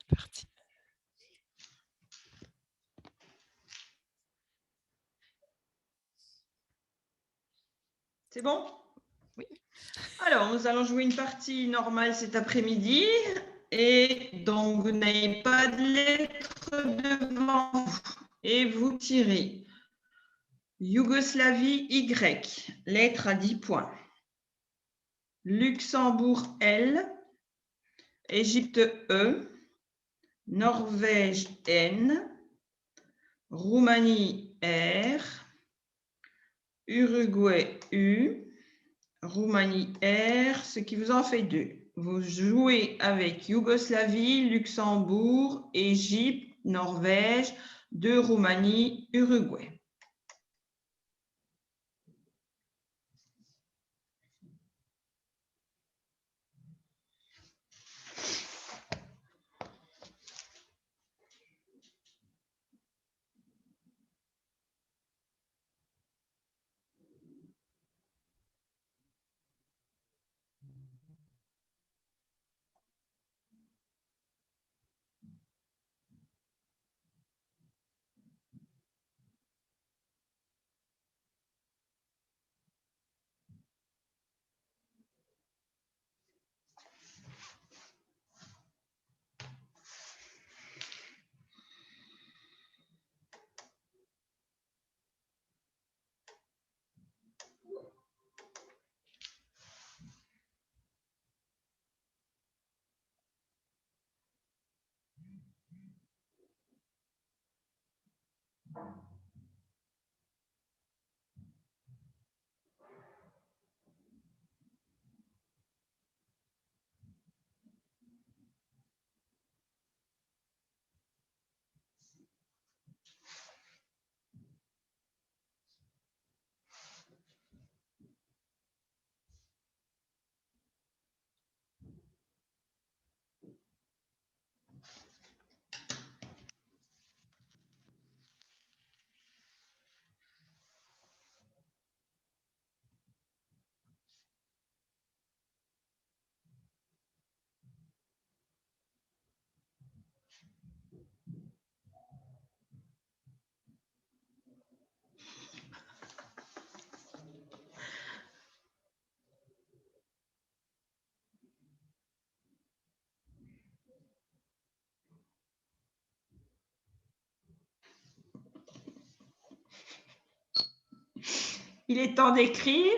Parti. C'est bon? Oui. Alors, nous allons jouer une partie normale cet après-midi. Et donc, vous n'avez pas de lettres devant vous. Et vous tirez Yougoslavie Y, lettre à 10 points. Luxembourg L, Égypte E, Norvège N, Roumanie R, Uruguay U, Roumanie R, ce qui vous en fait 2. Vous jouez avec Yougoslavie, Luxembourg, Égypte, Norvège, 2 Roumanie, Uruguay. Il est temps d'écrire.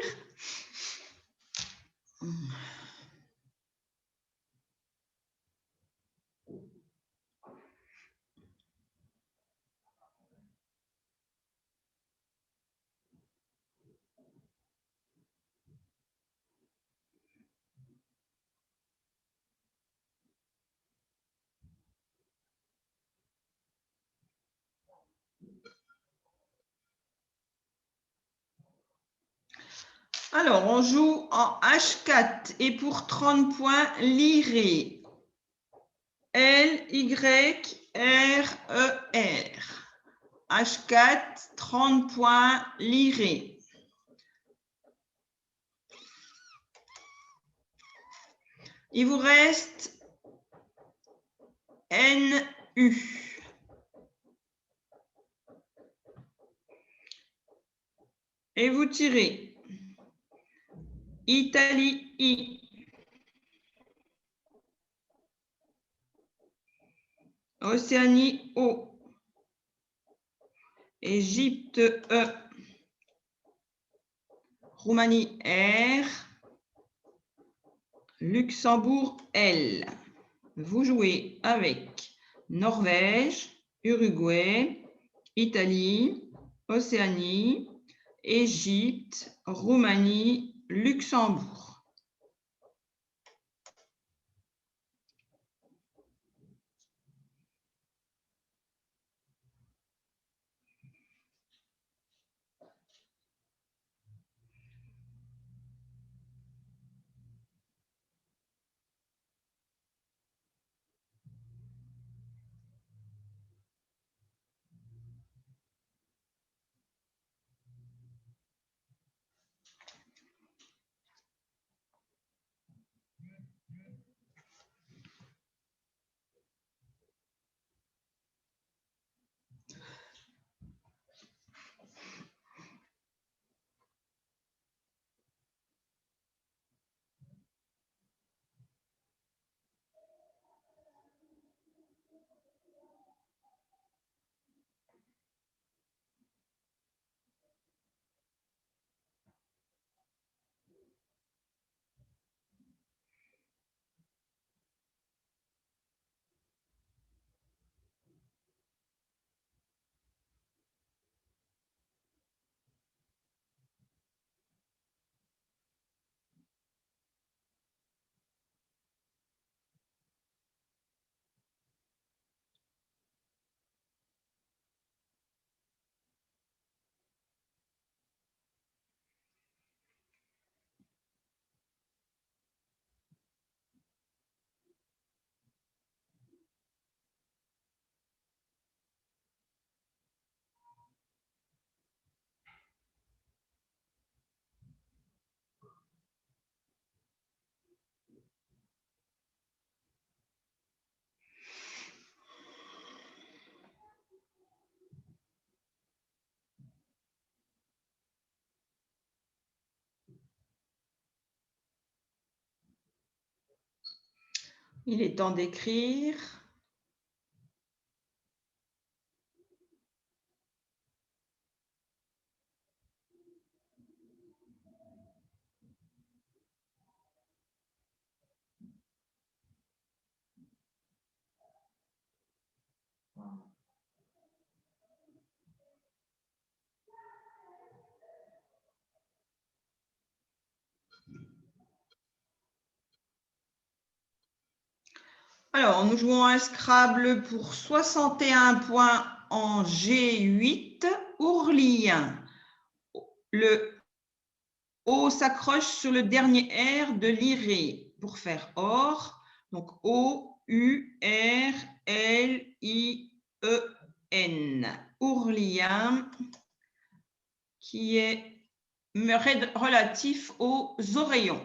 Alors, on joue en H4 et pour 30 points, lirez L, Y, R, E, R. H4, 30 points, lirez. Il vous reste NU. Et vous tirez Italie I, Océanie O, Égypte E, Roumanie R, Luxembourg L. Vous jouez avec Norvège, Uruguay, Italie, Océanie, Égypte, Roumanie, Luxembourg. Il est temps d'écrire. Alors, nous jouons un Scrabble pour 61 points en G8, ourlien. Le O s'accroche sur le dernier R de l'IRE pour faire or. Donc, O-U-R-L-I-E-N. Ourlien, qui est relatif aux oreillons.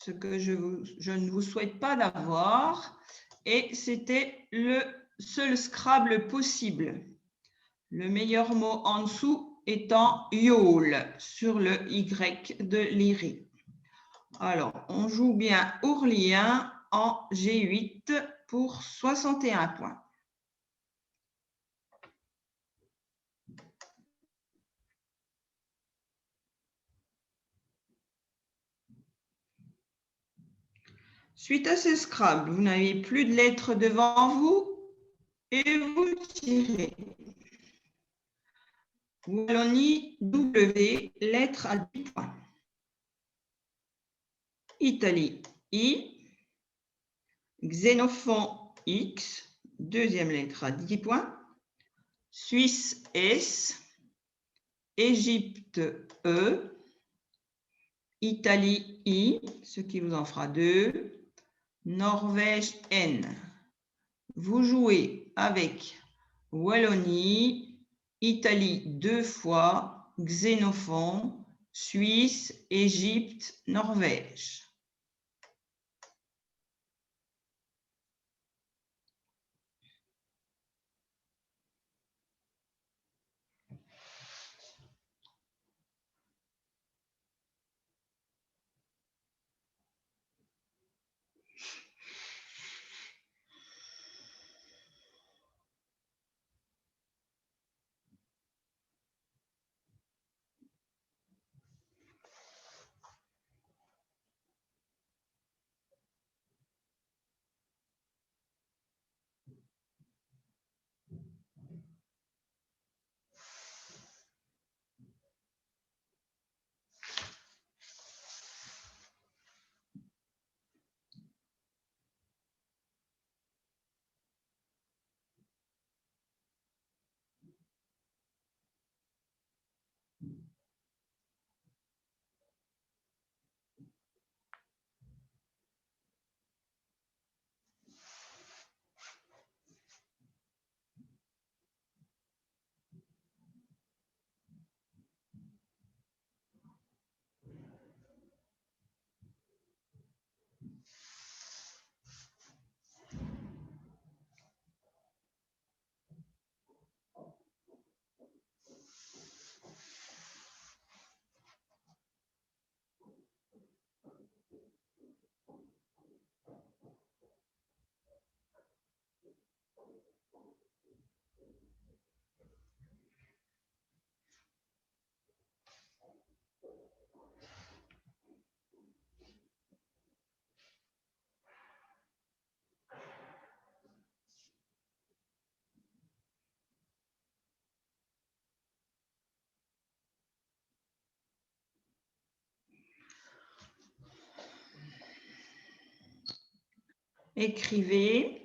Ce que je ne vous souhaite pas d'avoir. Et c'était le seul Scrabble possible. Le meilleur mot en dessous étant yawl sur le Y de l'IRI. Alors, on joue bien ourlien en G8 pour 61 points. Suite à ce Scrabble, vous n'avez plus de lettres devant vous et vous tirez. Wallonie W, lettre à 10 points. Italie I, Xénophon X, deuxième lettre à 10 points. Suisse S, Égypte E, Italie I, ce qui vous en fera 2, Norvège N. Vous jouez avec Wallonie, Italie 2 fois, Xénophon, Suisse, Égypte, Norvège. Écrivez.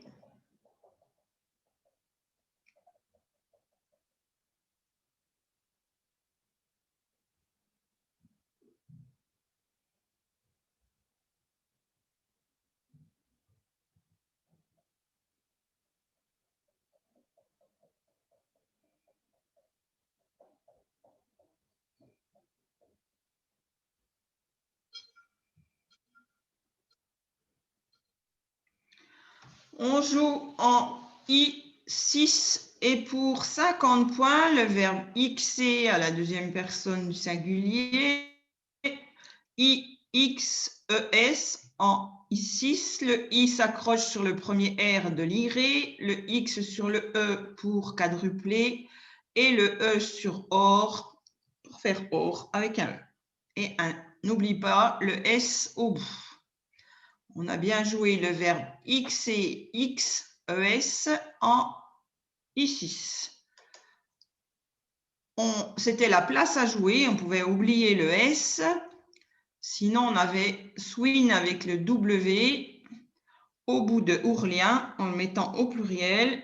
On joue en I6 et pour 50 points, le verbe xer à la deuxième personne du singulier, IXES en I6. Le I s'accroche sur le premier R de l'IRE, le X sur le E pour quadrupler et le E sur OR pour faire OR avec un E. Et n'oublie pas le S au bout. On a bien joué le verbe XE, XES en I6. C'était la place à jouer, on pouvait oublier le S. Sinon, on avait swing avec le W au bout de ourlien en le mettant au pluriel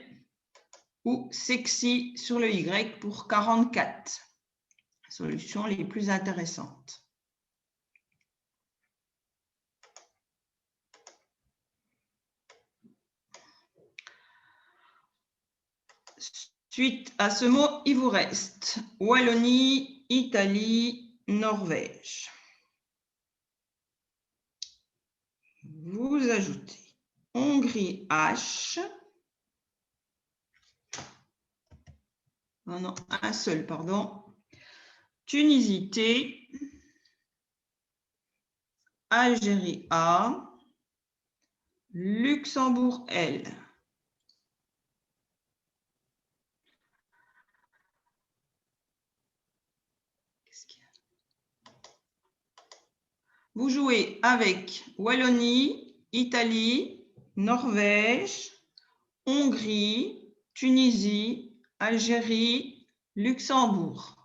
ou sexy sur le Y pour 44. Solutions les plus intéressantes. Suite à ce mot, il vous reste Wallonie, Italie, Norvège. Vous ajoutez Hongrie H. Non, un seul, pardon. Tunisie T. Algérie A. Luxembourg L. Vous jouez avec Wallonie, Italie, Norvège, Hongrie, Tunisie, Algérie, Luxembourg.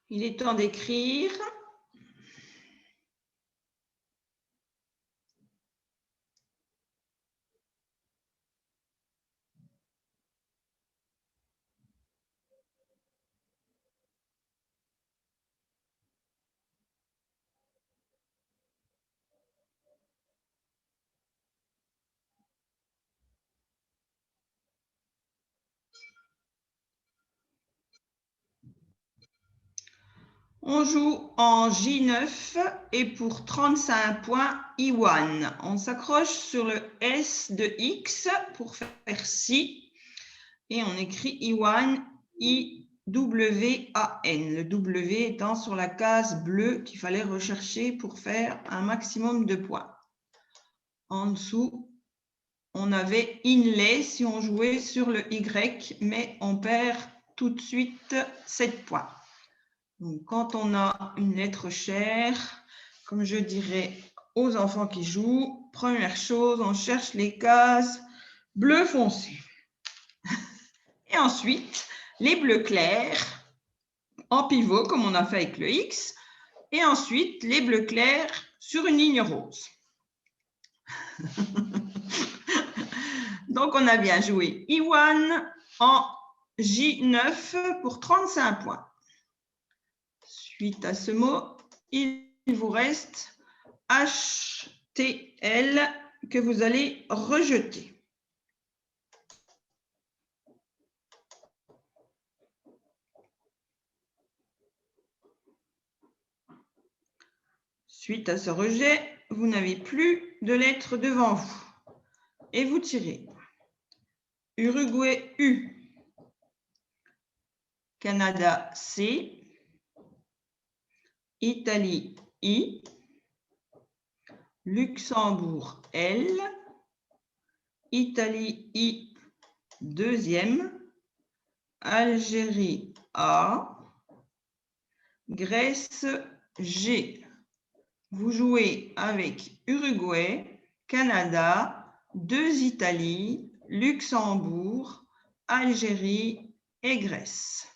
Il est temps d'écrire. On joue en J9 et pour 35 points, I1. On s'accroche sur le S de X pour faire si et on écrit I1, I-W-A-N. Le W étant sur la case bleue qu'il fallait rechercher pour faire un maximum de points. En dessous, on avait inlay si on jouait sur le Y, mais on perd tout de suite 7 points. Donc, quand on a une lettre chère, comme je dirais aux enfants qui jouent, première chose, on cherche les cases bleu foncé. Et ensuite, les bleus clairs en pivot, comme on a fait avec le X, Et ensuite, les bleus clairs sur une ligne rose. Donc, on a bien joué Iwan en J9 pour 35 points. Suite à ce mot, il vous reste HTL que vous allez rejeter. Suite à ce rejet, vous n'avez plus de lettres devant vous. Et vous tirez Uruguay U, Canada C, Italie I, Luxembourg L, Italie I deuxième, Algérie A, Grèce G. Vous jouez avec Uruguay, Canada, 2 Italie, Luxembourg, Algérie et Grèce.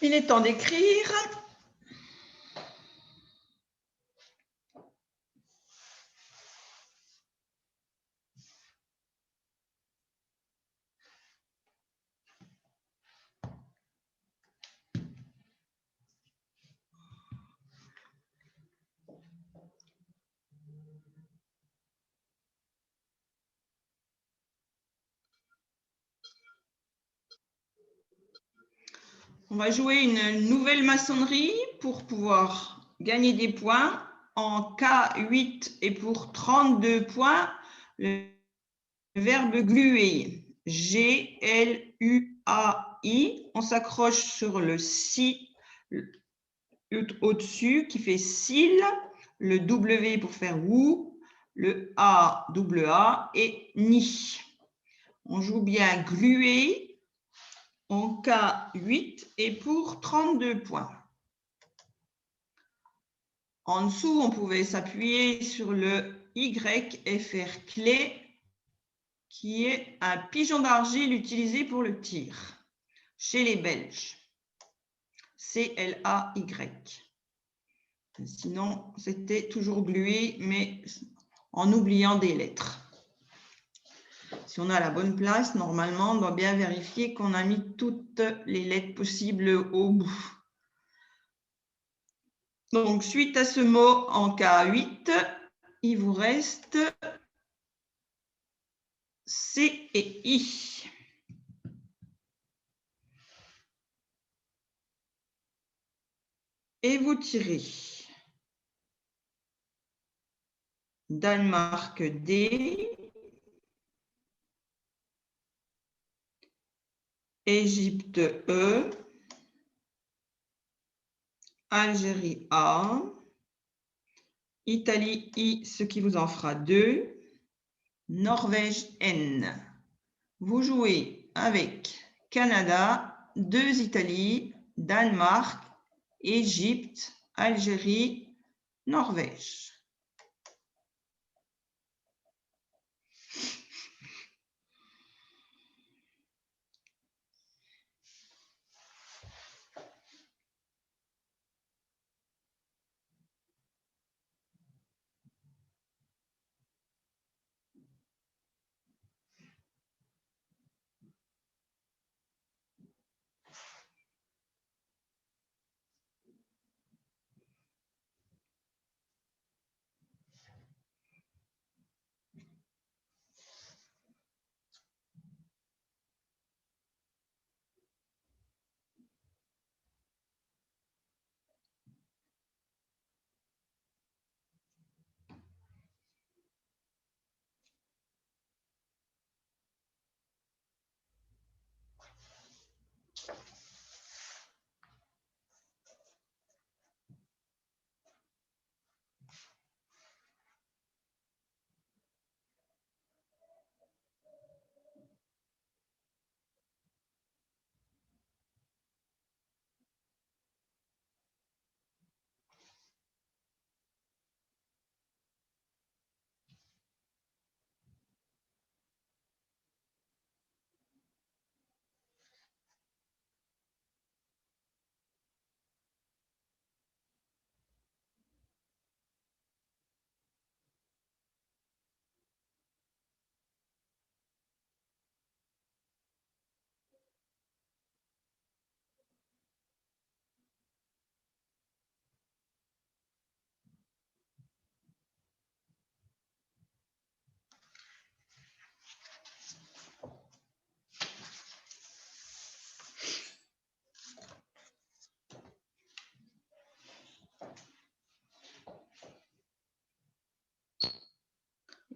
Il est temps d'écrire. On va jouer une nouvelle maçonnerie pour pouvoir gagner des points. En K8 et pour 32 points, le verbe gluer. G-L-U-A-I. On s'accroche sur le si au-dessus qui fait cil, le W pour faire ou, le A, double A et ni. On joue bien gluer en K8 et pour 32 points. En dessous, on pouvait s'appuyer sur le Y et faire clé, qui est un pigeon d'argile utilisé pour le tir chez les Belges. C-L-A-Y. Sinon, c'était toujours glué, mais en oubliant des lettres. Si on a la bonne place, normalement, on doit bien vérifier qu'on a mis toutes les lettres possibles au bout. Donc, suite à ce mot en K8, il vous reste C et I. et vous tirez. Danemark D, Égypte E, Algérie A, Italie I, ce qui vous en fera 2, Norvège N. Vous jouez avec Canada, 2 Italie, Danemark, Égypte, Algérie, Norvège.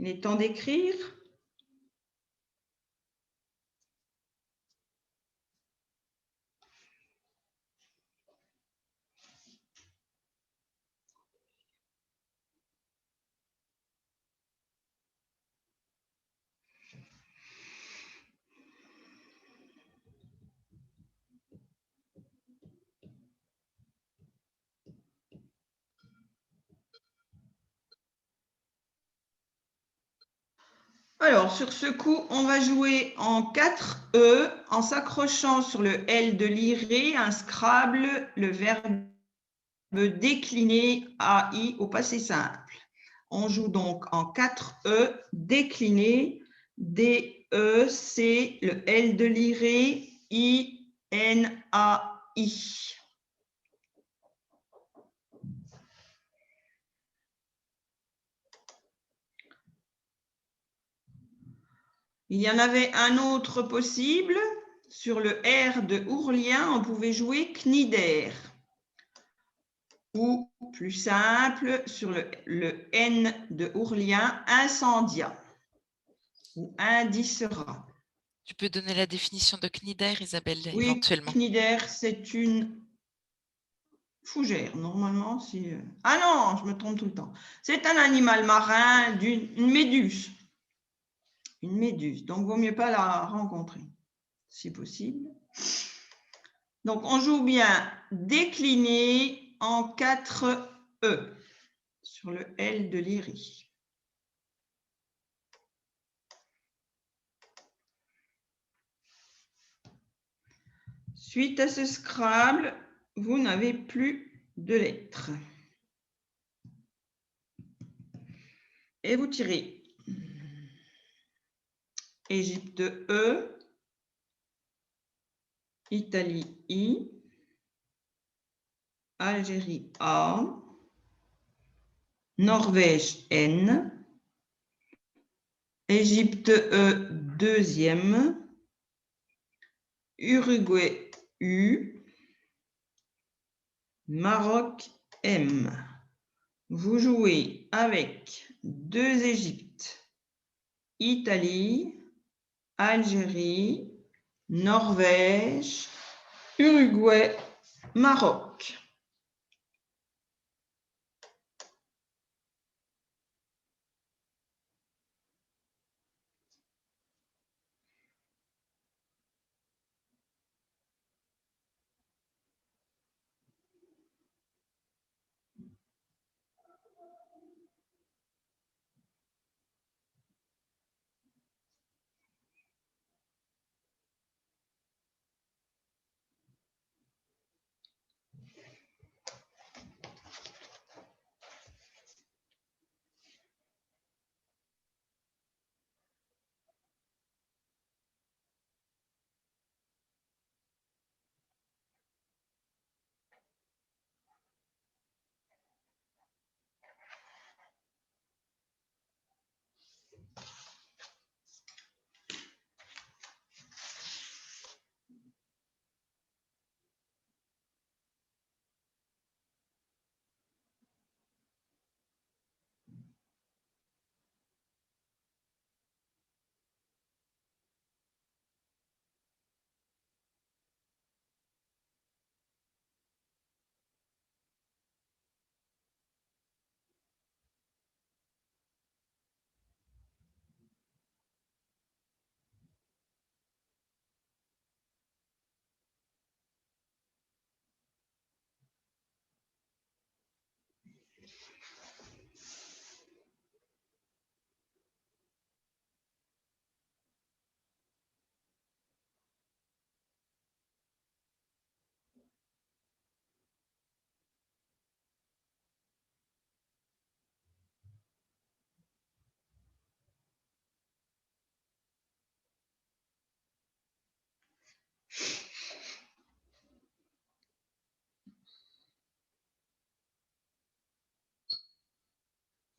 Il est temps d'écrire. Alors, sur ce coup, on va jouer en 4 E en s'accrochant sur le L de liré, un Scrabble, le verbe décliner AI au passé simple. On joue donc en 4 E décliné, D-E, C, le L de liré, I-N-A-I. Il y en avait un autre possible. Sur le R de Ourlien, on pouvait jouer Cnidaire. Ou, plus simple, sur le N de Ourlien, Incendia. Ou Indicera. Tu peux donner la définition de cnidaire, Isabelle, Oui, éventuellement. Cnidaire, c'est une fougère, normalement. Si... Ah non, je me trompe tout le temps. C'est un animal marin, une méduse. Une méduse, donc il vaut mieux pas la rencontrer, si possible. Donc, on joue bien décliné en 4 E sur le L de l'IRI. Suite à ce Scrabble, vous n'avez plus de lettres. Et vous tirez Égypte E, Italie I, Algérie A, Norvège N, Égypte E deuxième, Uruguay U, Maroc, M. Vous jouez avec 2 Égyptes, Italie, Algérie, Norvège, Uruguay, Maroc.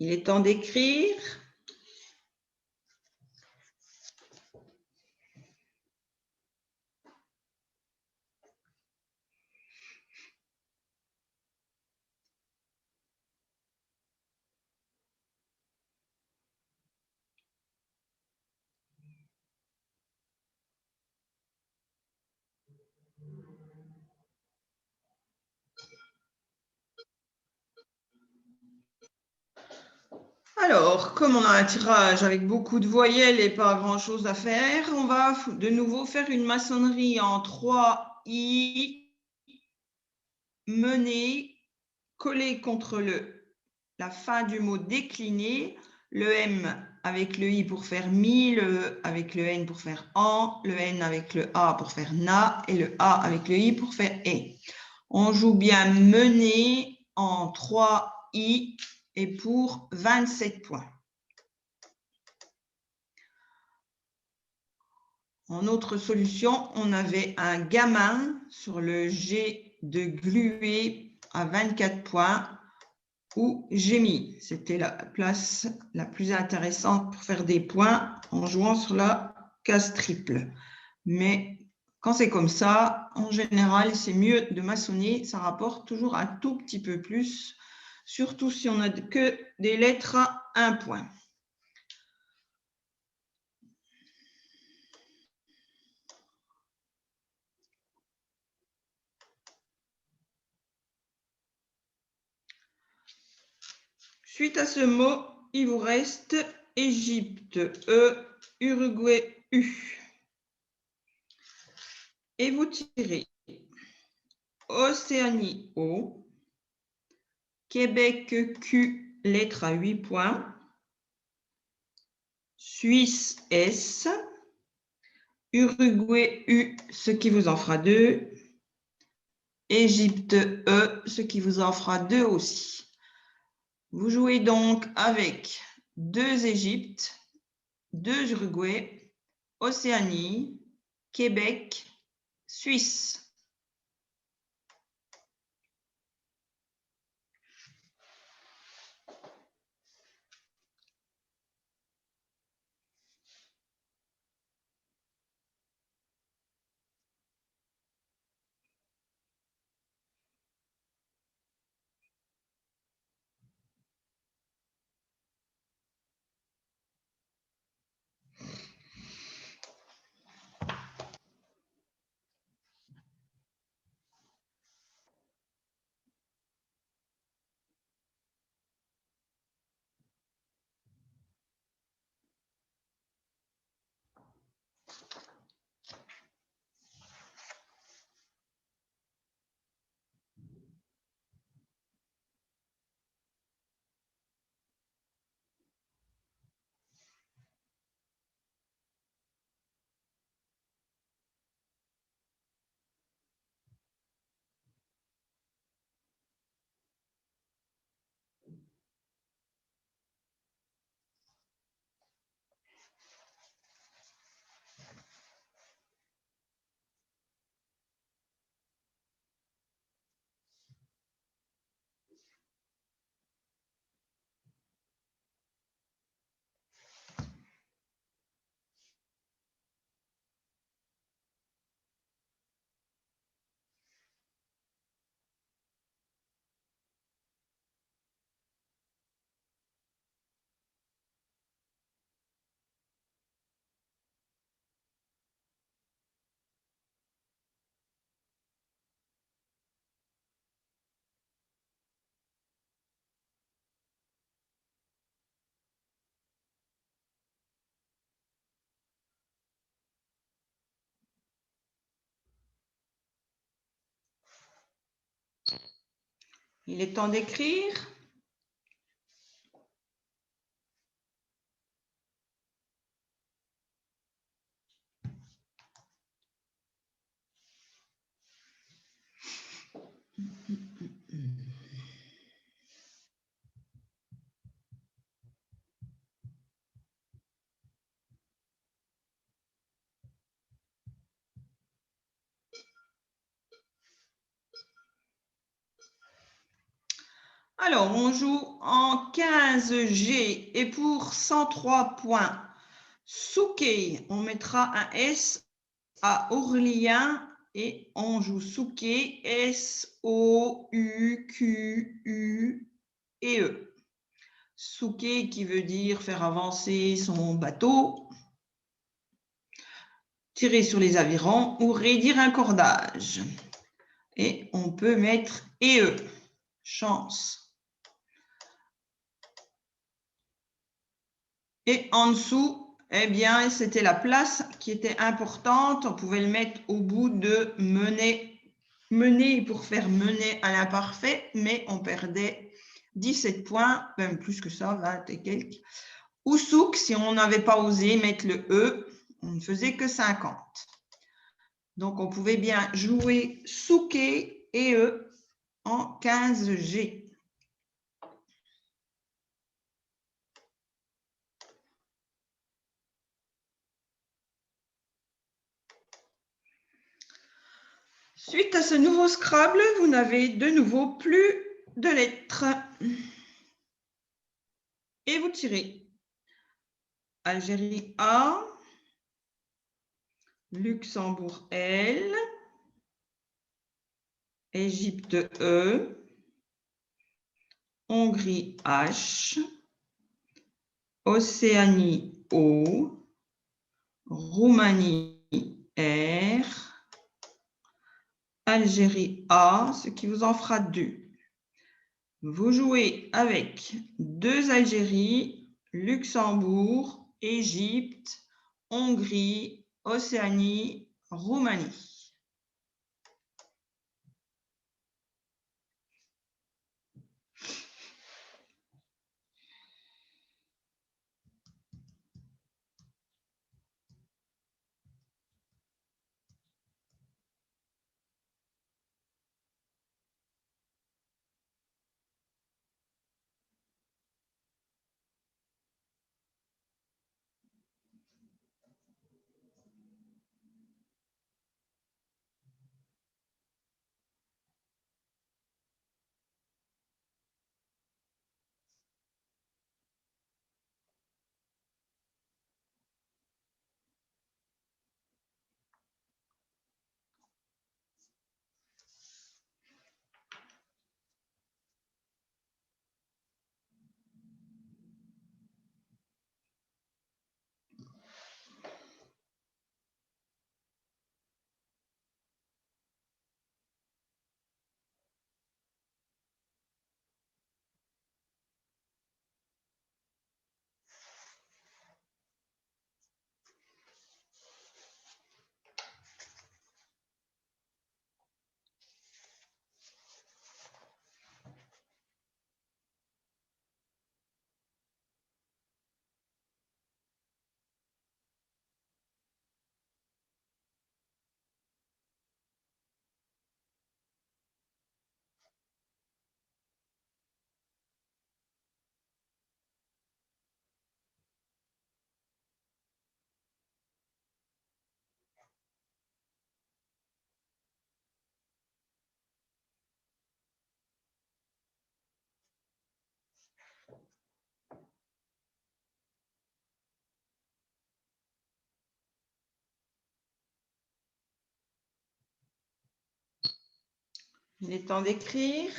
Il est temps d'écrire. Alors, comme on a un tirage avec beaucoup de voyelles et pas grand-chose à faire, on va de nouveau faire une maçonnerie en 3 I menée, collée contre la fin du mot décliné, le M avec le I pour faire mi, le E avec le N pour faire en, le N avec le A pour faire na et le A avec le I pour faire et. On joue bien menée en 3 I et pour 27 points. En autre solution, on avait un gamin sur le G de glué à 24 points ou gémis. C'était la place la plus intéressante pour faire des points en jouant sur la case triple. Mais quand c'est comme ça, en général, c'est mieux de maçonner. Ça rapporte toujours un tout petit peu plus, surtout si on n'a que des lettres à 1 point. Suite à ce mot, il vous reste Égypte, E, Uruguay, U. Et vous tirez Océanie, O, Québec, Q, lettre à 8 points, Suisse, S, Uruguay, U, ce qui vous en fera 2, Égypte, E, ce qui vous en fera 2 aussi. Vous jouez donc avec 2 Égyptes, 2 Uruguay, Océanie, Québec, Suisse. Il est temps d'écrire. Alors, on joue en 15G et pour 103 points, Souquet, on mettra un S à Aurélien et on joue Souquet, S-O-U-Q-U-E. Souquet qui veut dire faire avancer son bateau, tirer sur les avirons ou raidir un cordage. Et on peut mettre EE, chance. Et en dessous, eh bien, c'était la place qui était importante. On pouvait le mettre au bout de mener. Mener pour faire mener à l'imparfait, mais on perdait 17 points, même plus que ça, 20 et quelques. Ou souk, si on n'avait pas osé mettre le E, on ne faisait que 50. Donc, on pouvait bien jouer souké et E en 15G. Suite à ce nouveau Scrabble, vous n'avez de nouveau plus de lettres. Et vous tirez. Algérie A, Luxembourg L, Égypte E, Hongrie H, Océanie O, Roumanie R, Algérie A, ce qui vous en fera 2. Vous jouez avec 2 Algéries, Luxembourg, Égypte, Hongrie, Océanie, Roumanie. Il est temps d'écrire.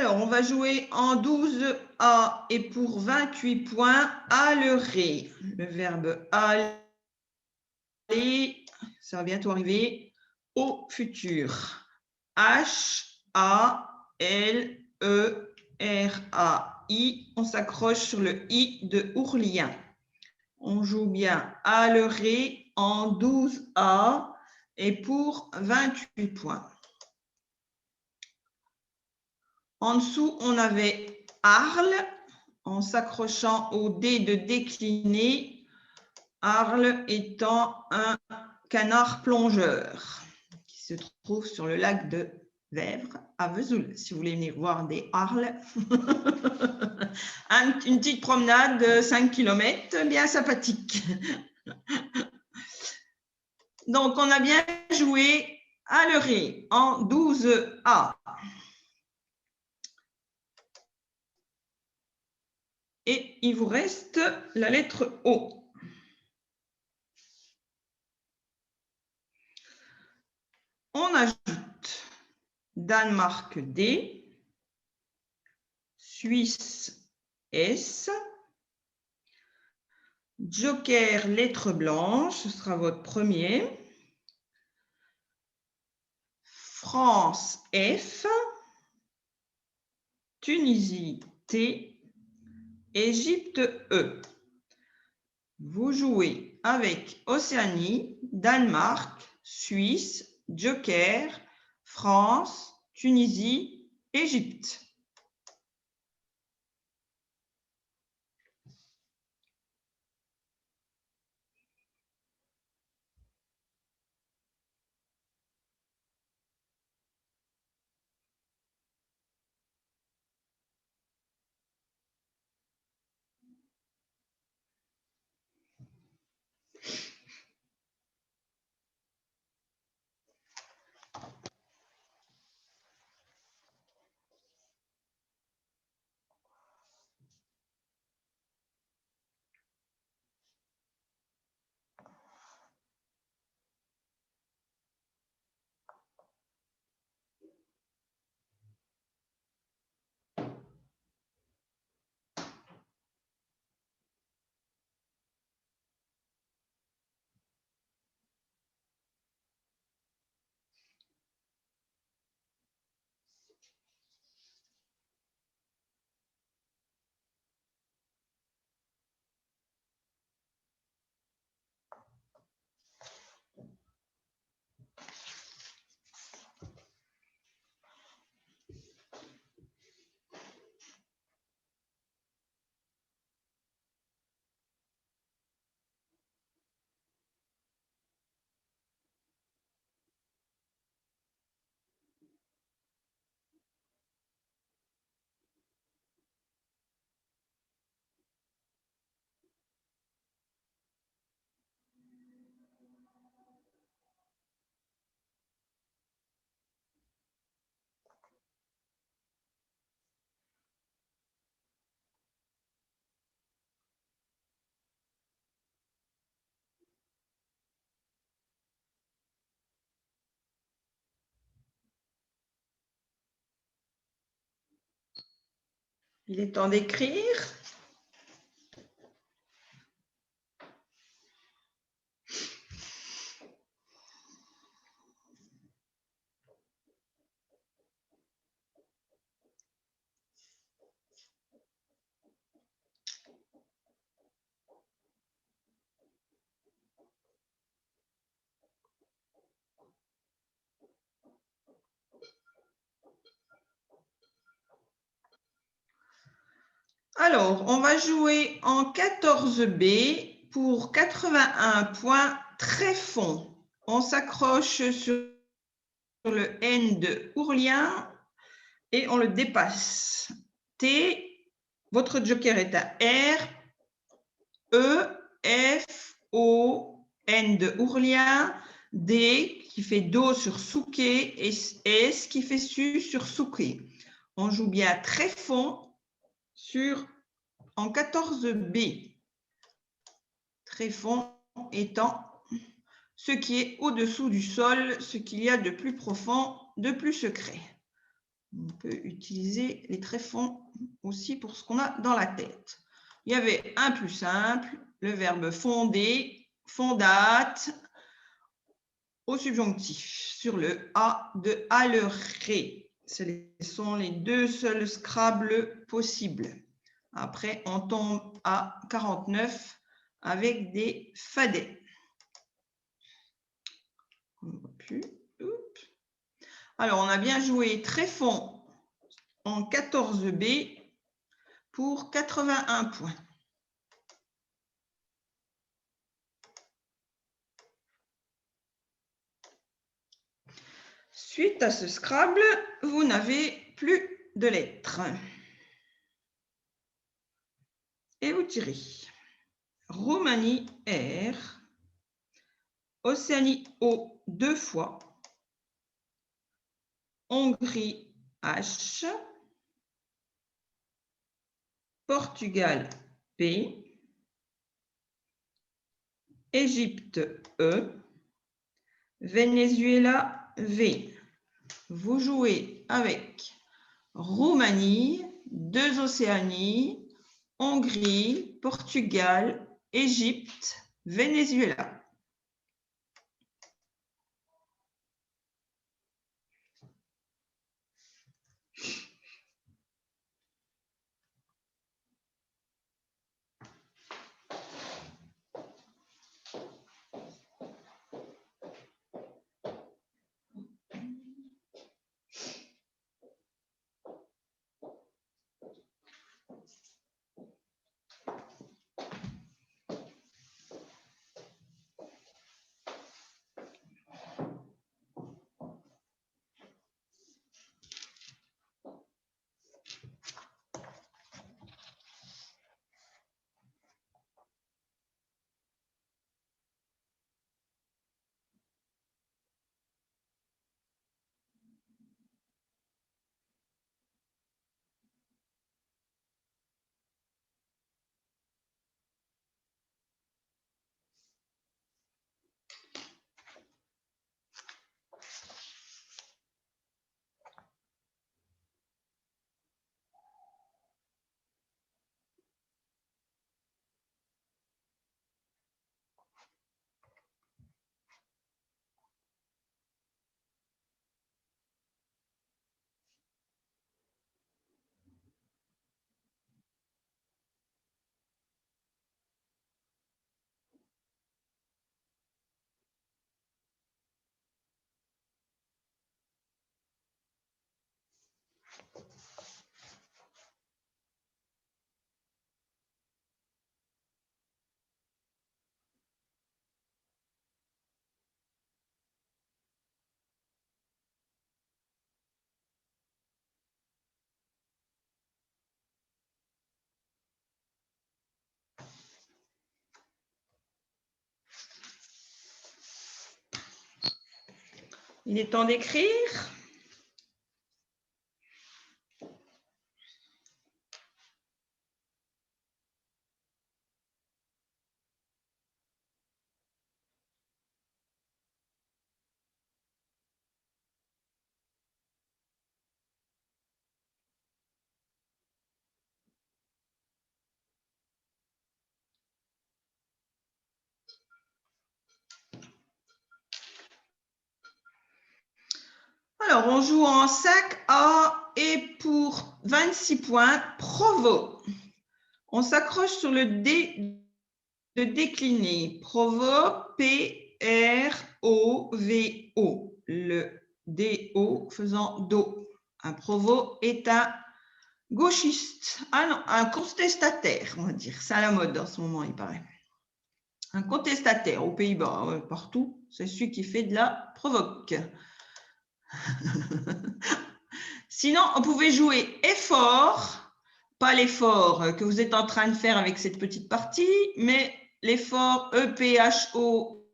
Alors, on va jouer en 12A et pour 28 points, aller. Le verbe aller, ça va bientôt arriver, au futur. H-A-L-E-R-A-I. On s'accroche sur le I de Ourlien. On joue bien aller en 12A et pour 28 points. En dessous, on avait Arles, en s'accrochant au D de décliner, Arles étant un canard plongeur qui se trouve sur le lac de Vèvres à Vesoul. Si vous voulez venir voir des Arles, une petite promenade de 5 km, bien sympathique. Donc, on a bien joué aller en 12A. Et il vous reste la lettre O. On ajoute Danemark D, Suisse S, Joker lettre blanche, ce sera votre premier, France F, Tunisie T, Égypte E. Vous jouez avec Océanie, Danemark, Suisse, Joker, France, Tunisie, Égypte. Il est temps d'écrire. Alors, on va jouer en 14B pour 81 points tréfonds. On s'accroche sur le N de Ourlien et on le dépasse. T, votre joker est à R, E, F, O, N de Ourlien, D qui fait Do sur Souquet et S qui fait Su sur Souquet. On joue bien tréfonds en 14B. Tréfonds étant ce qui est au-dessous du sol, ce qu'il y a de plus profond, de plus secret. On peut utiliser les tréfonds aussi pour ce qu'on a dans la tête. Il y avait un plus simple, le verbe fonder, fondate, au subjonctif, sur le A de allerer. Ce sont les deux seuls Scrabble possibles. Après, on tombe à 49 avec des fadets. On ne voit plus. Alors, on a bien joué tréfond en 14B pour 81 points. Suite à ce Scrabble, vous n'avez plus de lettres. Et vous tirez Roumanie R, Océanie O 2 fois, Hongrie H, Portugal P, Égypte E, Venezuela V. Vous jouez avec Roumanie, 2 Océanies, Hongrie, Portugal, Égypte, Venezuela. Il est temps d'écrire. Alors, on joue en 5A et pour 26 points, Provo. On s'accroche sur le D de décliner. Provo, P-R-O-V-O. Le D-O faisant Do. Un Provo est un gauchiste. Ah non, un contestataire, on va dire. C'est à la mode en ce moment, il paraît. Un contestataire aux Pays-Bas, partout. C'est celui qui fait de la provoque. Sinon, on pouvait jouer effort, pas l'effort que vous êtes en train de faire avec cette petite partie, mais l'effort E-P-H-O-R-E,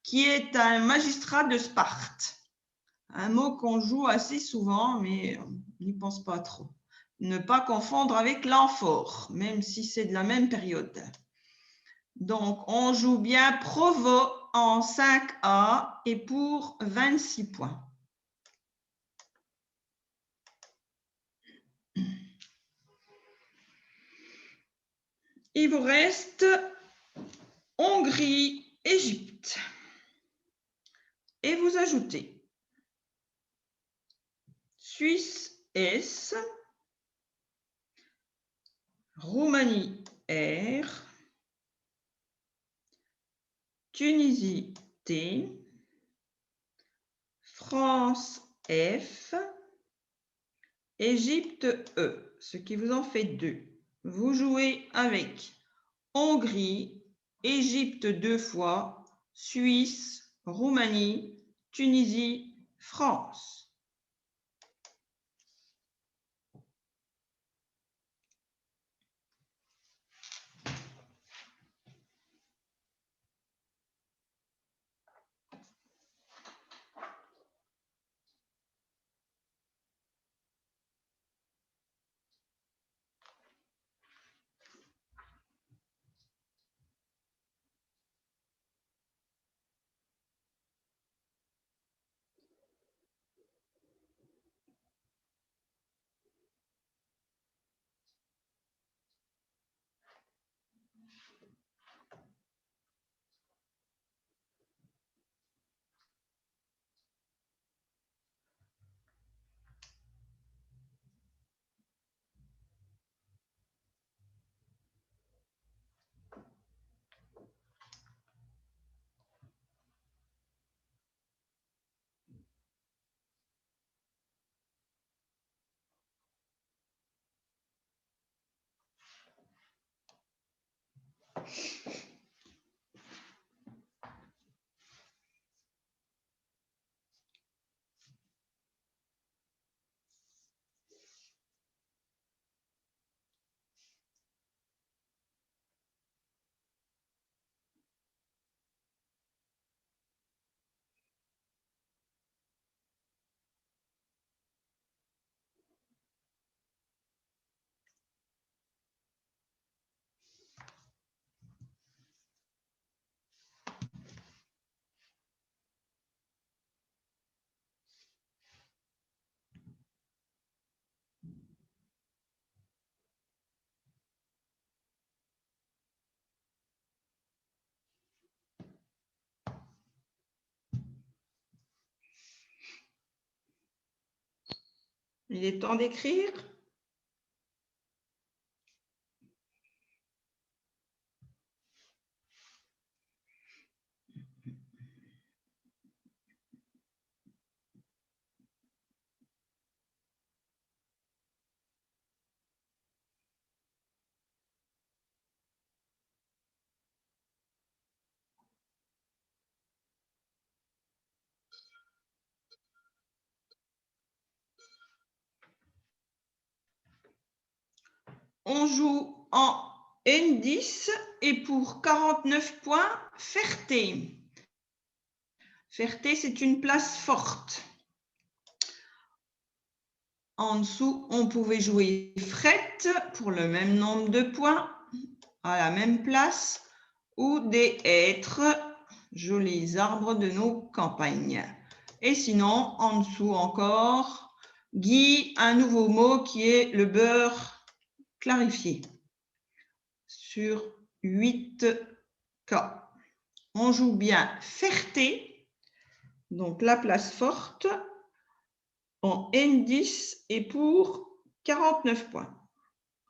qui est un magistrat de Sparte. Un mot qu'on joue assez souvent, mais on n'y pense pas trop. Ne pas confondre avec l'amphore, même si c'est de la même période. Donc, on joue bien Provo en 5A et pour 26 points. Il vous reste Hongrie, Égypte. Et vous ajoutez Suisse, S, Roumanie, R, Tunisie, T, France, F, Égypte, E, ce qui vous en fait 2. Vous jouez avec Hongrie, Égypte 2 fois, Suisse, Roumanie, Tunisie, France. Il est temps d'écrire. On joue en N10 et pour 49 points, Ferté. Ferté, c'est une place forte. En dessous, on pouvait jouer Frette pour le même nombre de points à la même place ou des hêtres, jolis arbres de nos campagnes. Et sinon, en dessous encore, Guy, un nouveau mot qui est le beurre clarifié sur 8K. On joue bien Ferté, donc la place forte, en N10 et pour 49 points.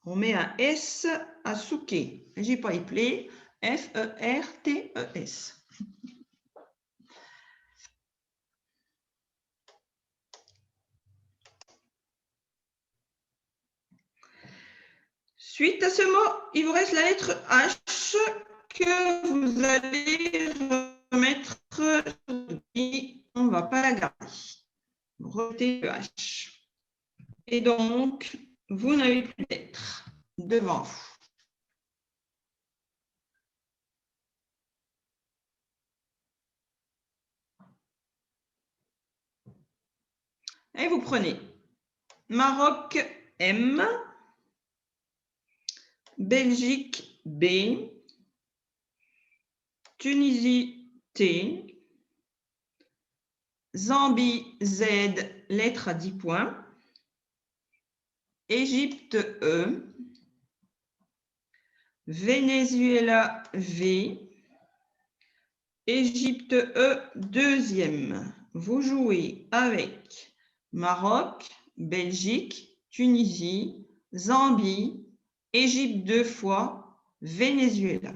On met un S à Souquet. J'ai pas appelé F-E-R-T-E-S. Suite à ce mot, il vous reste la lettre H que vous allez remettre. On ne va pas la garder. Rejetez le H. Et donc, vous n'avez plus de lettres devant vous. Et vous prenez Maroc M, Belgique B, Tunisie T, Zambie Z, lettre à 10 points, Égypte E, Venezuela V, Égypte E deuxième. Vous jouez avec Maroc, Belgique, Tunisie, Zambie, Égypte 2 fois, Venezuela.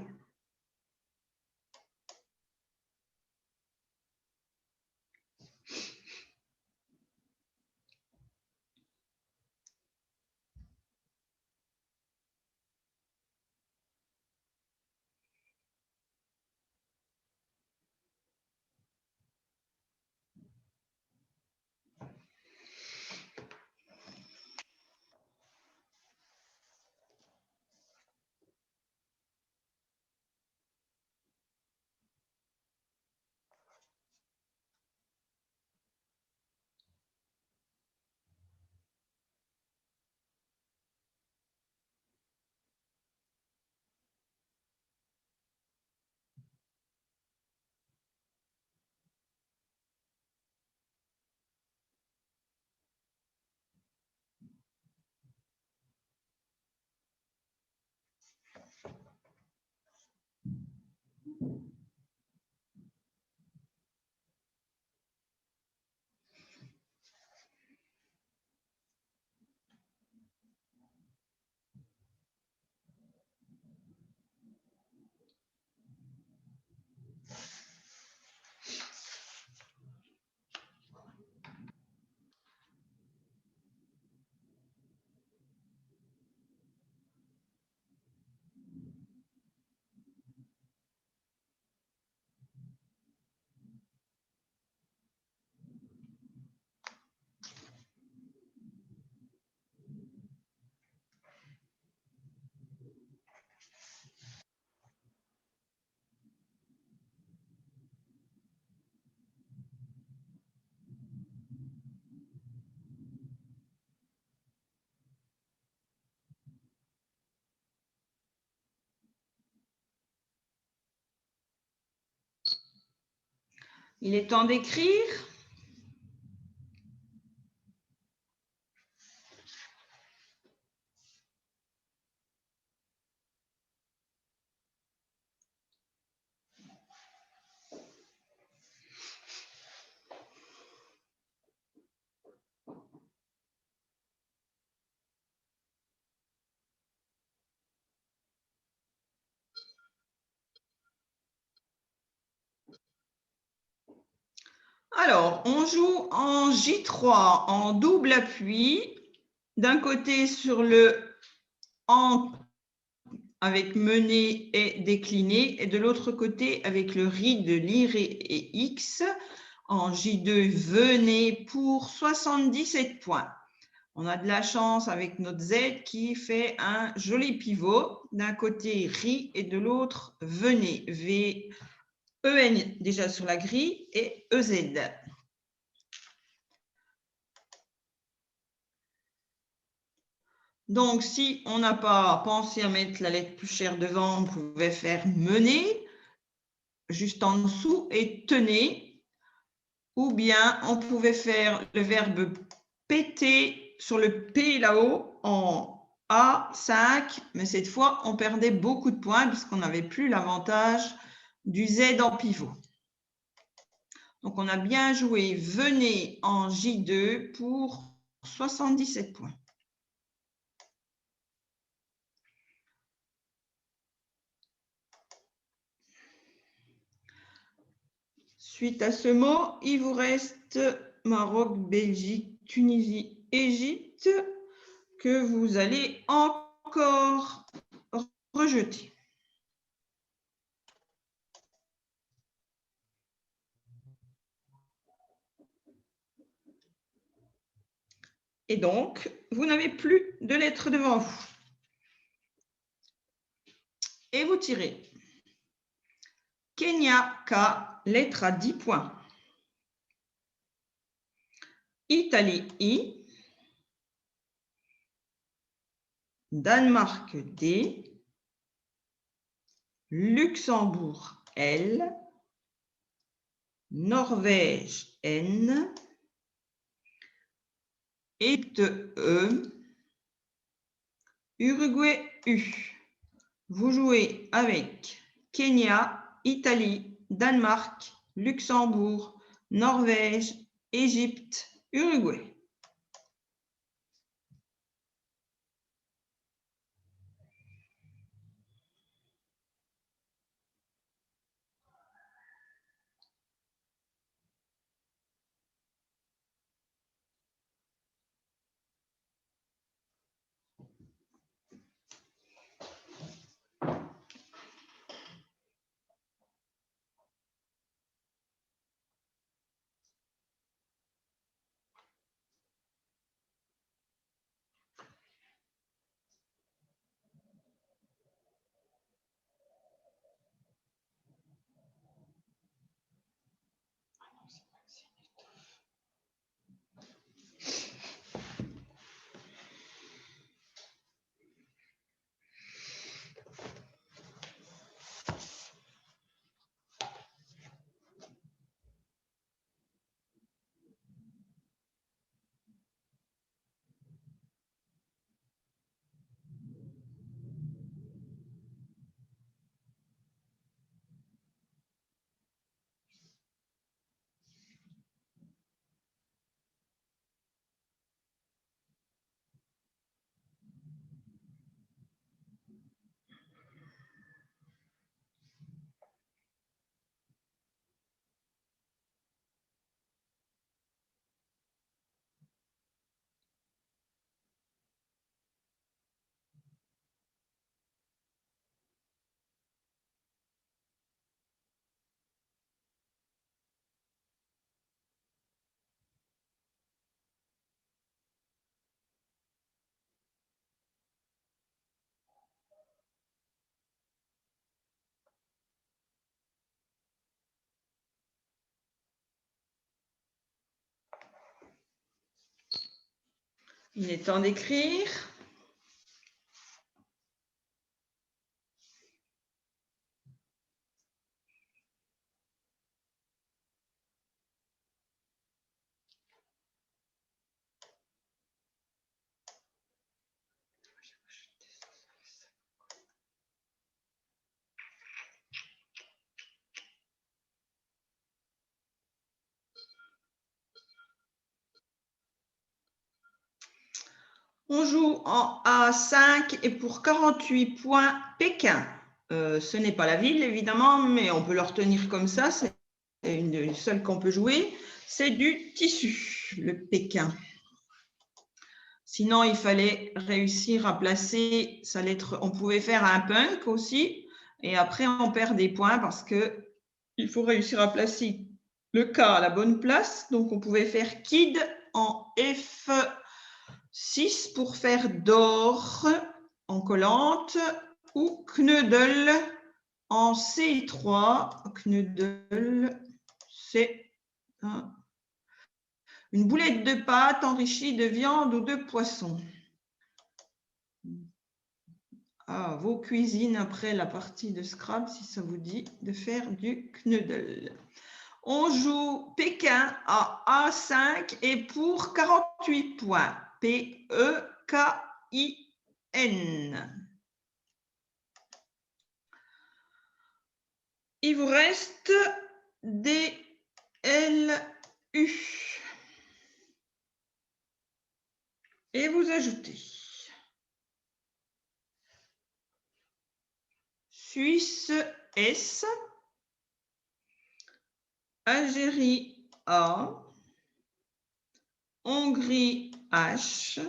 Il est temps d'écrire. Alors, on joue en J3, en double appui. D'un côté sur le en avec mener et décliner, et de l'autre côté avec le RI de lire et X. En J2, venez pour 77 points. On a de la chance avec notre Z qui fait un joli pivot. D'un côté, RI et de l'autre, venez. V-E-N déjà sur la grille et EZ. Donc, si on n'a pas pensé à mettre la lettre plus chère devant, on pouvait faire mener juste en dessous et tenez. Ou bien on pouvait faire le verbe péter sur le P là-haut en A5, mais cette fois, on perdait beaucoup de points puisqu'on n'avait plus l'avantage du Z en pivot. Donc, on a bien joué venez en J2 pour 77 points. Suite à ce mot, il vous reste Maroc, Belgique, Tunisie, Égypte que vous allez encore rejeter. Et donc, vous n'avez plus de lettres devant vous. Et vous tirez. Kenya, K, lettre à 10 points. Italie, I. Danemark, D. Luxembourg, L. Norvège, N. Égypte, E. Uruguay, U. Vous jouez avec Kenya, Italie, Danemark, Luxembourg, Norvège, Égypte, Uruguay. Il est temps d'écrire. On joue en A5 et pour 48 points, Pékin. Ce n'est pas la ville, évidemment, mais on peut le retenir comme ça. C'est une seule qu'on peut jouer. C'est du tissu, le Pékin. Sinon, il fallait réussir à placer sa lettre. On pouvait faire un punk aussi. Et après, on perd des points parce qu'il faut réussir à placer le K à la bonne place. Donc, on pouvait faire Kid en F6 pour faire d'or en collante ou Knödel en C3. Knödel, c'est une boulette de pâte enrichie de viande ou de poisson. Ah, vos cuisines après la partie de Scrabble, si ça vous dit de faire du Knödel. On joue Pékin à A5 et pour 48 points. P-E-K-I-N. Il vous reste D-L-U. Et vous ajoutez Suisse S, Algérie A, Hongrie H,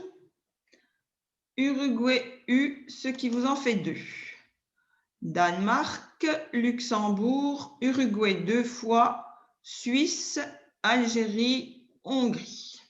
Uruguay U, ce qui vous en fait 2. Danemark, Luxembourg, Uruguay 2 fois, Suisse, Algérie, Hongrie.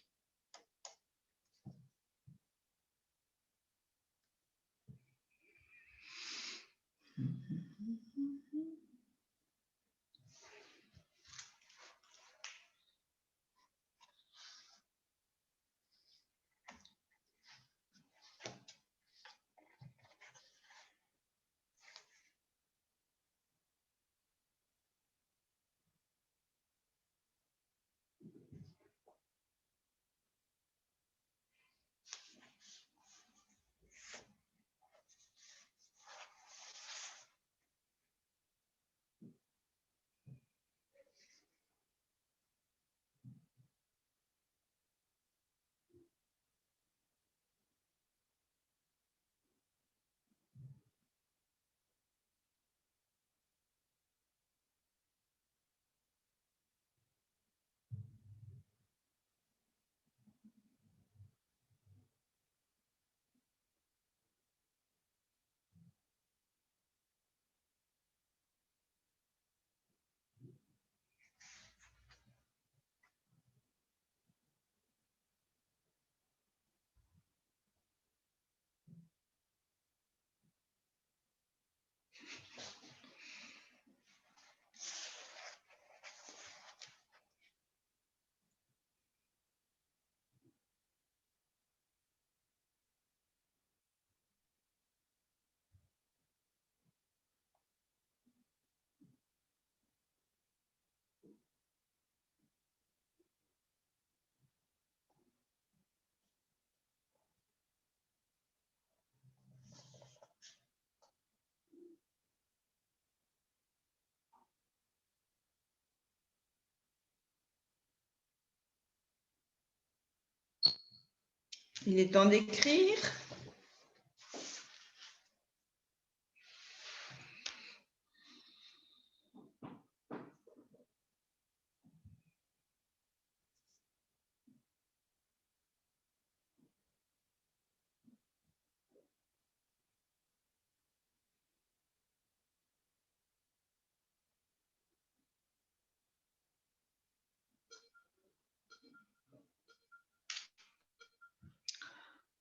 Il est temps d'écrire.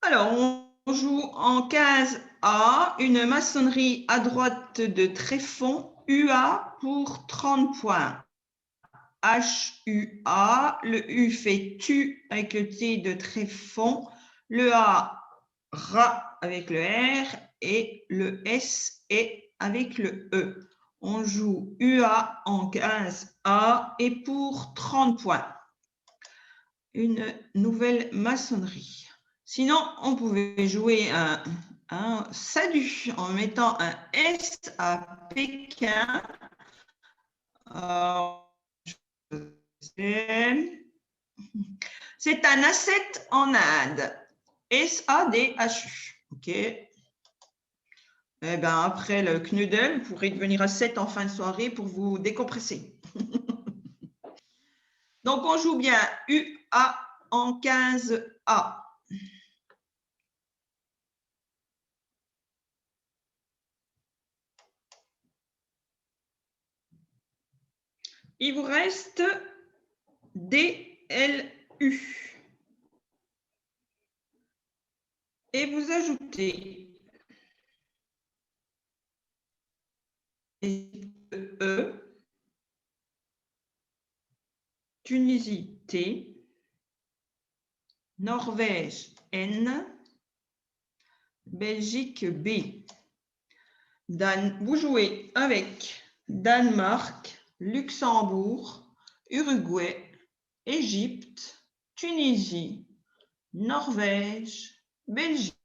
Alors, on joue en 15A, une maçonnerie à droite de tréfonds, UA pour 30 points. HUA, le U fait tu avec le T de tréfonds, le A, ra avec le R et le S est avec le E. On joue UA en 15A et pour 30 points. Une nouvelle maçonnerie. Sinon, on pouvait jouer un SADU en mettant un S à Pékin. C'est un A7 en Inde. S-A-D-H-U. OK. Eh bien, après le knuddel, vous pourrez devenir A7 en fin de soirée pour vous décompresser. Donc, on joue bien UA en 15A. Il vous reste DLU. Et vous ajoutez E, Tunisie T, Norvège N, Belgique B. Vous jouez avec Danemark, Luxembourg, Uruguay, Égypte, Tunisie, Norvège, Belgique.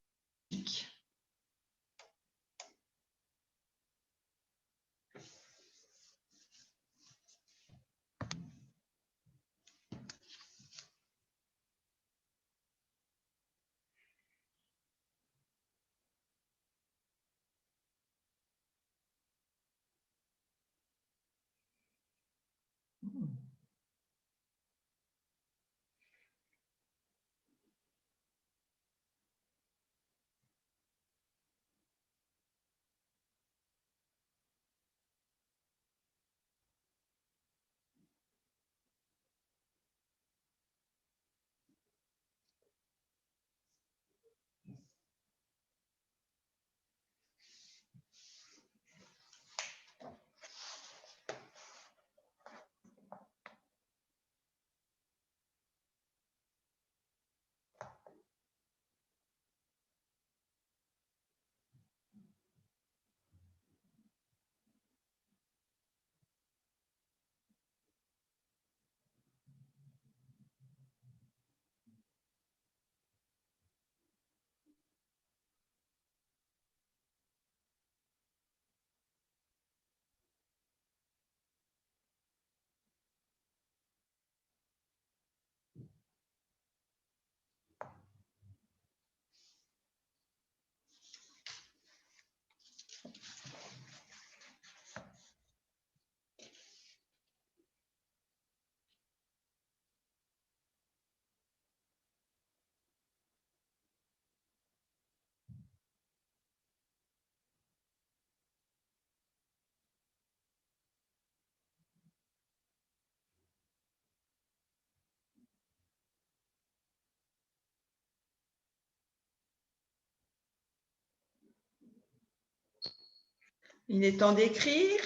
Il est temps d'écrire.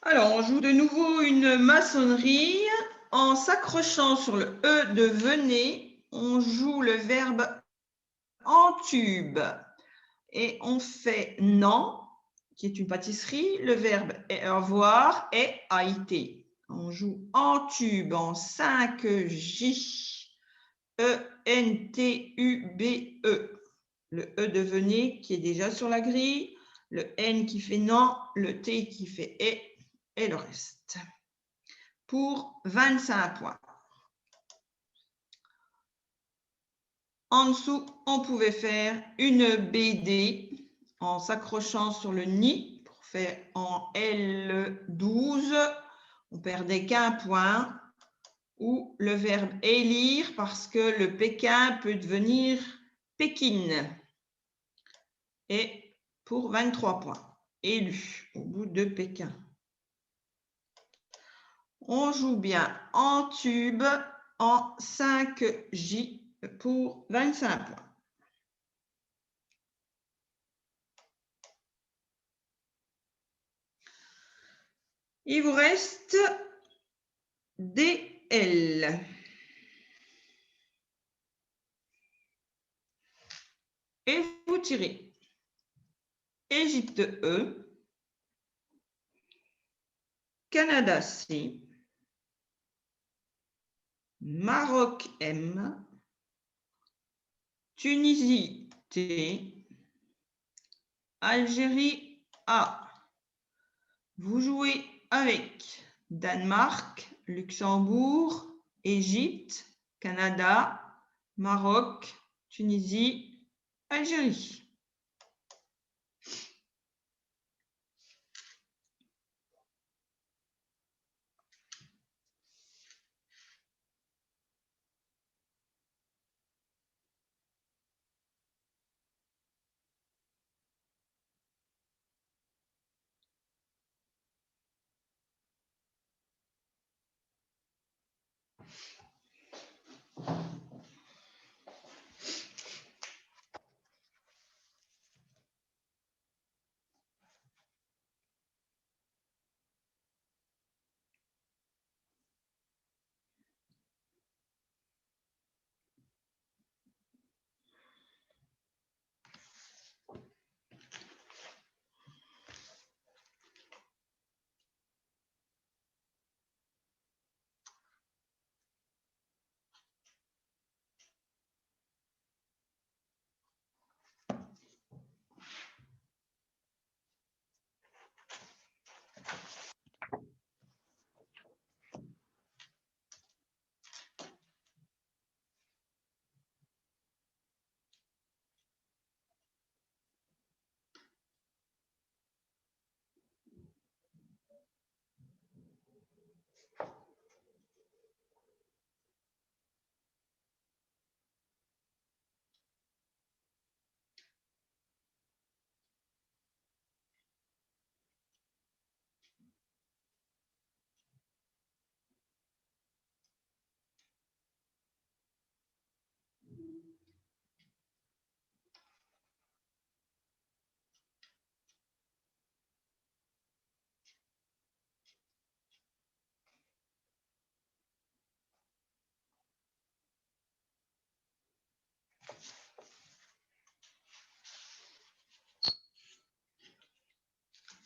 Alors, on joue de nouveau une maçonnerie. En s'accrochant sur le E de venez, on joue le verbe en tube. Et on fait non, qui est une pâtisserie. Le verbe est avoir et a été. On joue en tube en 5J, E-N-T-U-B-E. Le E de venez qui est déjà sur la grille, le N qui fait non, le T qui fait et le reste. Pour 25 points. En dessous, on pouvait faire une BD en s'accrochant sur le nid pour faire en L12. On perdait qu'un point. Ou le verbe élire parce que le Pékin peut devenir Pékin. Et pour 23 points, élu au bout de Pékin. On joue bien en tube en 5J pour 25 points. Il vous reste DL. Et vous tirez Égypte E, Canada C, Maroc M, Tunisie T, Algérie A. Vous jouez avec Danemark, Luxembourg, Égypte, Canada, Maroc, Tunisie, Algérie.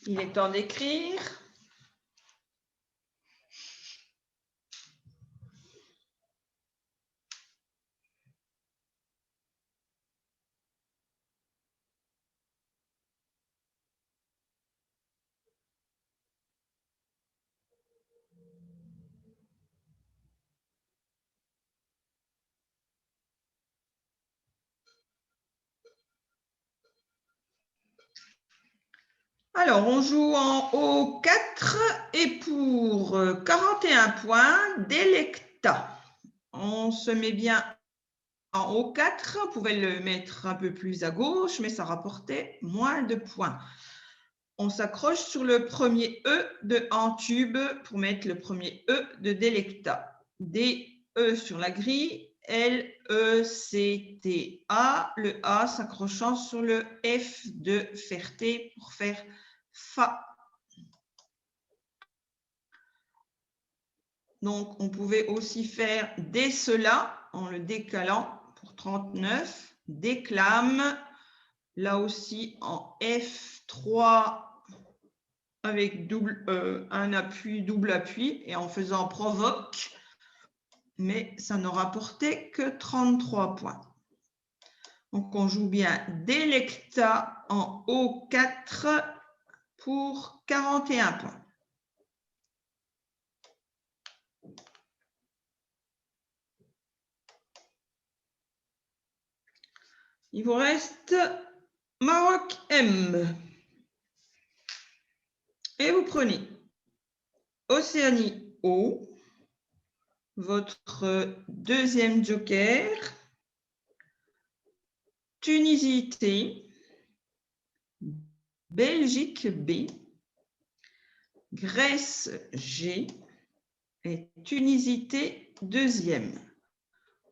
Il est temps d'écrire. Alors, on joue en O4 et pour 41 points, Délecta. On se met bien en O4. On pouvait le mettre un peu plus à gauche, mais ça rapportait moins de points. On s'accroche sur le premier E de en tube pour mettre le premier E de Délecta. D-E sur la grille, L-E-C-T-A, le A s'accrochant sur le F de Ferté pour faire Fa. Donc, on pouvait aussi faire dès cela en le décalant pour 39. déclame. Là aussi en F3 avec un appui, double appui et en faisant provoque. Mais ça ne rapportait que 33 points. Donc, on joue bien Delecta en O4 pour 41 points. Il vous reste Maroc M. Et vous prenez Océanie O, votre deuxième joker, Tunisie T, Belgique B, Grèce G et Tunisie T deuxième.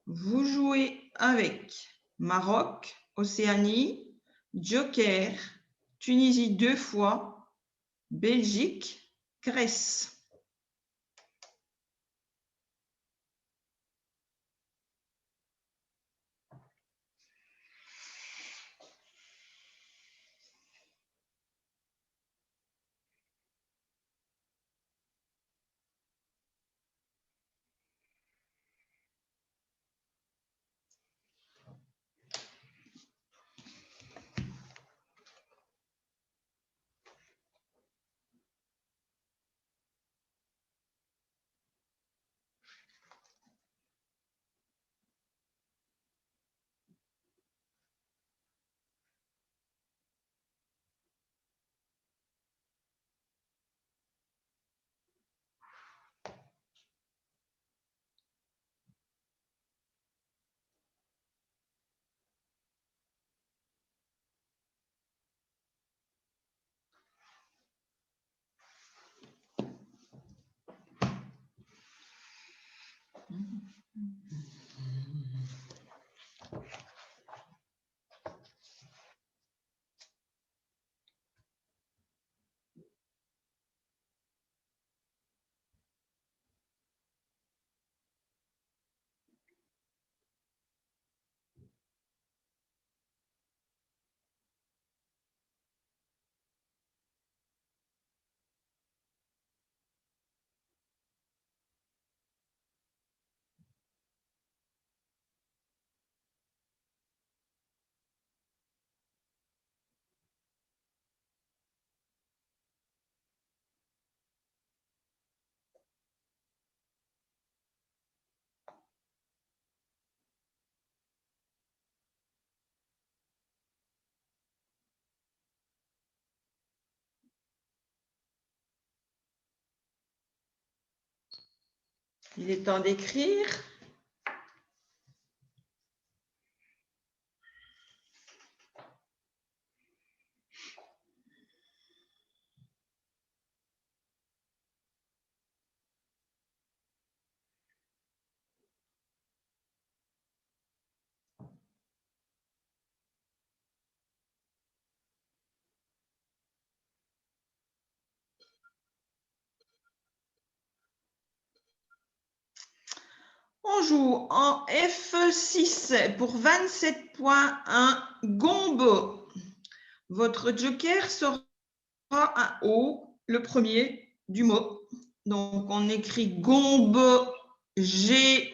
Vous jouez avec Maroc, Océanie, joker, Tunisie 2 fois, Belgique, Grèce. Il est temps d'écrire. On joue en F6 pour 27 points un gombo. Votre joker sera un O, le premier du mot. Donc, on écrit gombo, G-O-M-B-O,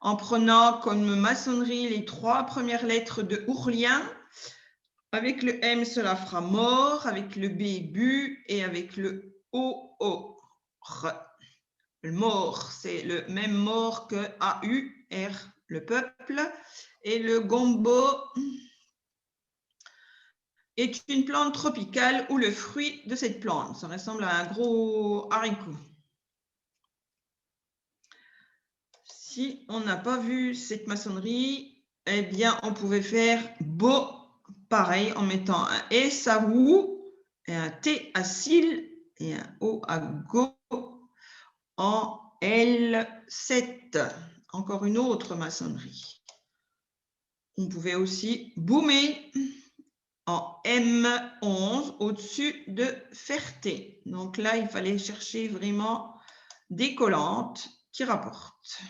en prenant comme maçonnerie les 3 premières lettres de ourlien. Avec le M, cela fera mort, avec le B, bu, et avec le O, R. Le mort, c'est le même mort que A-U-R, le peuple. Et le gombo est une plante tropicale ou le fruit de cette plante. Ça ressemble à un gros haricot. Si on n'a pas vu cette maçonnerie, eh bien, on pouvait faire beau, pareil, en mettant un S à ou, et un T à cil, et un O à go, en L7. Encore une autre maçonnerie. On pouvait aussi boomer en M11 au-dessus de Ferté. Donc là, il fallait chercher vraiment des collantes qui rapportent.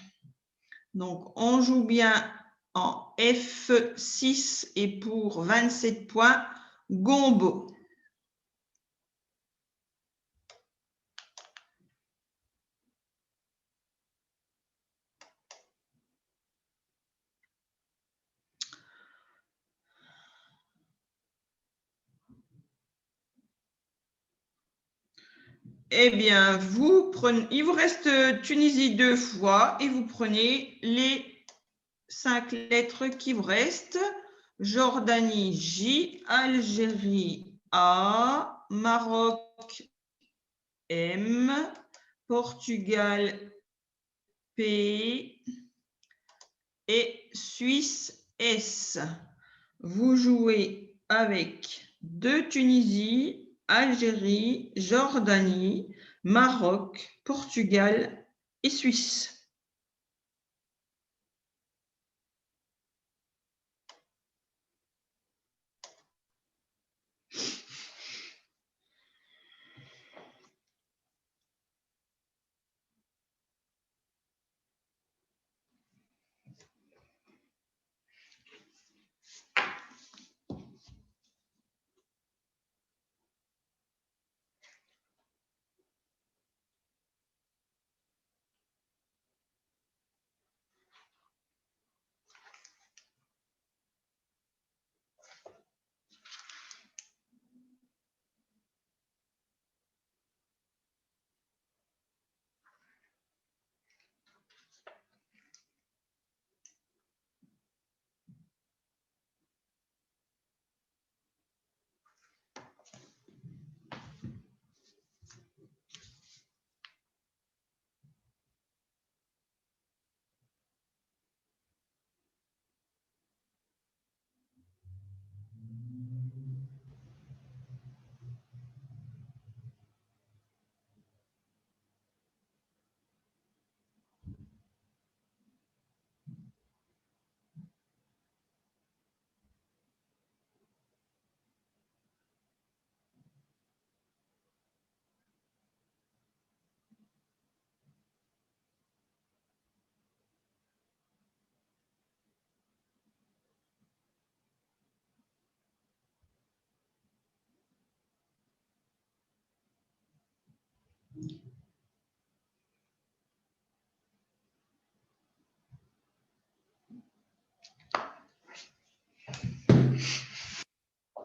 Donc, on joue bien en F6 et pour 27 points, Gombo. Eh bien, il vous reste Tunisie 2 fois et vous prenez les 5 lettres qui vous restent. Jordanie J, Algérie A, Maroc M, Portugal P et Suisse S. Vous jouez avec 2 Tunisie, Algérie, Jordanie, Maroc, Portugal et Suisse.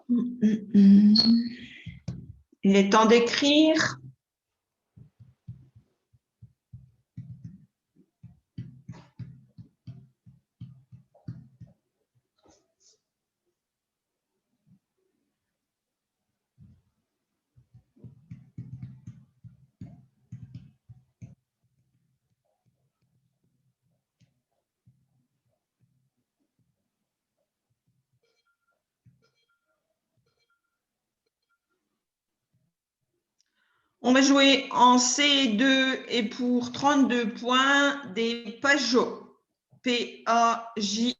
Il est temps d'écrire. On va jouer en C2 et pour 32 points des Pajot. P-A-J-O-T-S.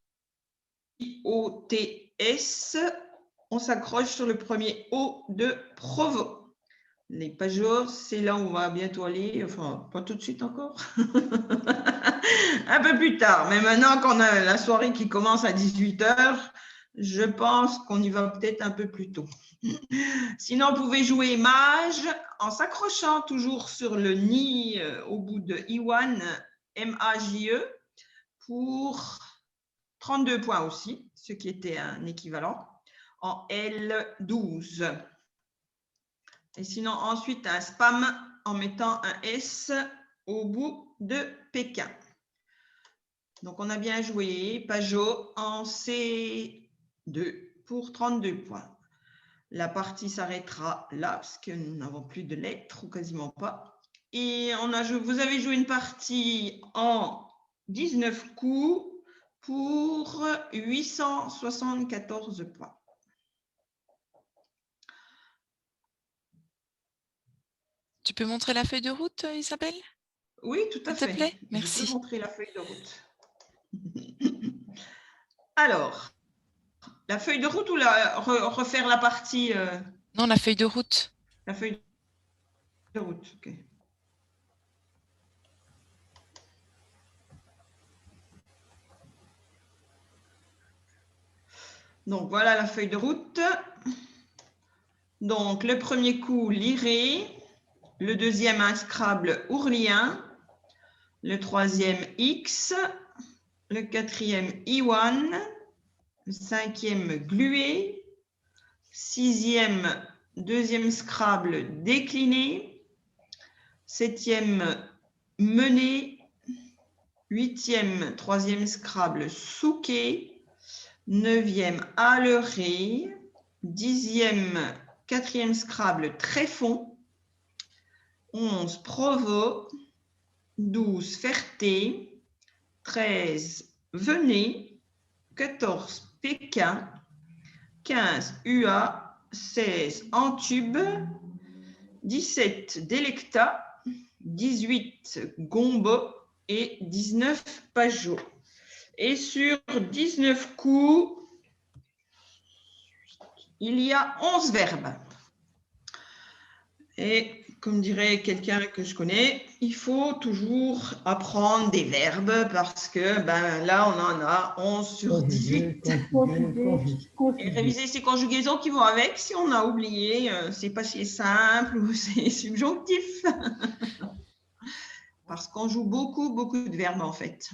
On s'accroche sur le premier O de Provo. Les Pajot, c'est là où on va bientôt aller. Enfin, pas tout de suite encore. Un peu plus tard. Mais maintenant qu'on a la soirée qui commence à 18 h, je pense qu'on y va peut-être un peu plus tôt. Sinon, vous pouvez jouer mage en s'accrochant toujours sur le nid au bout de Iwan, M-A-J-E, pour 32 points aussi, ce qui était un équivalent, en L12. Et sinon, ensuite, un spam en mettant un S au bout de Pékin. Donc, on a bien joué Pajot en C2 pour 32 points. La partie s'arrêtera là parce que nous n'avons plus de lettres ou quasiment pas. Et vous avez joué une partie en 19 coups pour 874 points. Tu peux montrer la feuille de route, Isabelle? Oui, tout à fait. S'il te plaît, merci. Je peux montrer la feuille de route. Alors, la feuille de route ou refaire la partie Non, la feuille de route. La feuille de route, ok. Donc, voilà la feuille de route. Donc, le premier coup, lirez. Le deuxième, un Scrabble ourlien. Le troisième, X. Le quatrième, Iwan. Le cinquième, glué. Sixième, deuxième Scrabble décliné. Septième, mené. Huitième, troisième Scrabble souqué. Neuvième, aleré. Dixième, quatrième Scrabble tréfond. 11, provo. 12, ferté. 13, venez. 14, Pékin. 15, UA. 16, Antube. 17, Délecta. 18, Gombo. Et 19, Pajot. Et sur 19 coups, il y a 11 verbes. Et comme dirait quelqu'un que je connais, il faut toujours apprendre des verbes parce que là, on en a 11 sur 18. Et réviser ces conjugaisons qui vont avec. Si on a oublié, c'est passé simple ou c'est subjonctif. Parce qu'on joue beaucoup de verbes en fait.